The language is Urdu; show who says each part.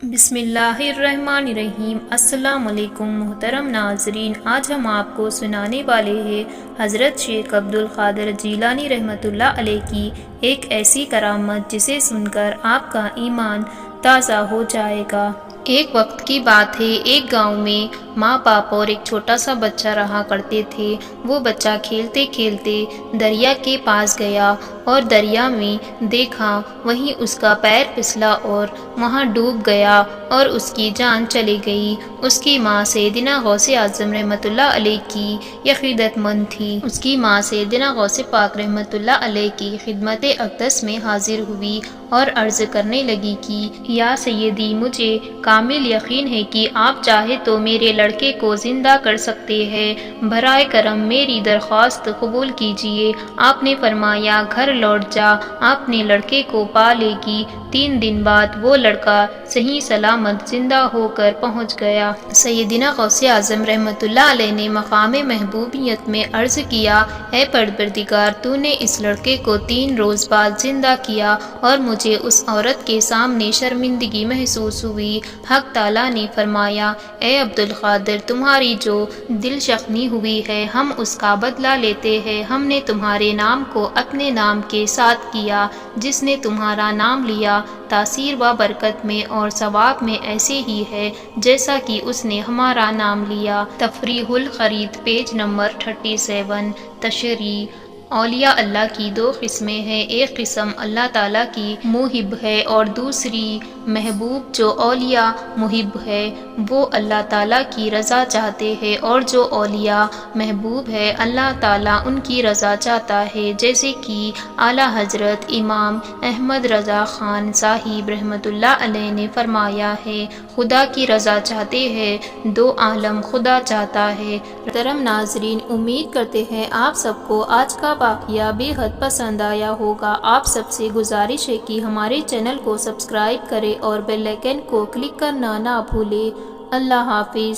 Speaker 1: بسم اللہ الرحمن الرحیم۔ السلام علیکم محترم ناظرین، آج ہم آپ کو سنانے والے ہیں حضرت شیخ عبد القادر جیلانی رحمۃ اللہ علیہ کی ایک ایسی کرامت جسے سن کر آپ کا ایمان تازہ ہو جائے گا۔ ایک وقت کی بات ہے، ایک گاؤں میں ماں باپ اور ایک چھوٹا سا بچہ رہا کرتے تھے۔ وہ بچہ کھیلتے کھیلتے دریا کے پاس گیا اور دریا میں دیکھا وہیں اس کا پیر پھسلا اور وہاں ڈوب گیا اور اس کی جان چلی گئی۔ اس کی ماں سیدنا غوث اعظم رحمۃ اللہ علیہ کی عقیدت مند تھی۔ اس کی ماں سیدنا غوث پاک رحمۃ اللہ علیہ کی خدمت اقدس میں حاضر ہوئی اور عرض کرنے لگی کہ یا سیدی، مجھے کامل یقین ہے کہ آپ چاہے تو میرے لڑکے کو زندہ کر سکتے ہیں، برائے کرم میری درخواست قبول کیجیے۔ آپ نے فرمایا گھر لوٹ جا، اپنے لڑکے کو پا لے گی۔ 3 دن بعد وہ لڑکا صحیح سلامت زندہ ہو کر پہنچ گیا۔ سیدنا غوث اعظم رحمۃ اللہ علیہ نے مقام محبوبیت میں عرض کیا، اے پروردگار، تو نے اس لڑکے کو 3 روز بعد زندہ کیا اور مجھے اس عورت کے سامنے شرمندگی محسوس ہوئی۔ حق تعالیٰ نے فرمایا، اے عبد القادر، تمہاری جو دل شکنی ہوئی ہے ہم اس کا بدلہ لیتے ہیں۔ ہم نے تمہارے نام کو اپنے نام کے ساتھ کیا، جس نے تمہارا نام لیا تاثیر و برکت میں اور ثواب میں ایسے ہی ہے جیسا کہ اس نے ہمارا نام لیا۔ تفریح الخرید پیج نمبر 37۔ تشریح: اولیاء اللہ کی 2 قسمیں ہیں، ایک قسم اللہ تعالیٰ کی محب ہے اور دوسری محبوب۔ جو اولیاء محب ہے وہ اللہ تعالیٰ کی رضا چاہتے ہیں، اور جو اولیاء محبوب ہے اللہ تعالیٰ ان کی رضا چاہتا ہے، جیسے کہ اعلیٰ حضرت امام احمد رضا خان صاحب رحمۃ اللہ علیہ نے فرمایا ہے، خدا کی رضا چاہتے ہیں 2 عالم خدا چاہتا ہے۔ محترم ناظرین، امید کرتے ہیں آپ سب کو آج کا واقعہ بے حد پسند آیا ہوگا۔ آپ سب سے گزارش ہے کہ ہمارے چینل کو سبسکرائب کریں اور بیل آئیکن کو کلک کرنا نہ بھولیں۔ اللہ حافظ۔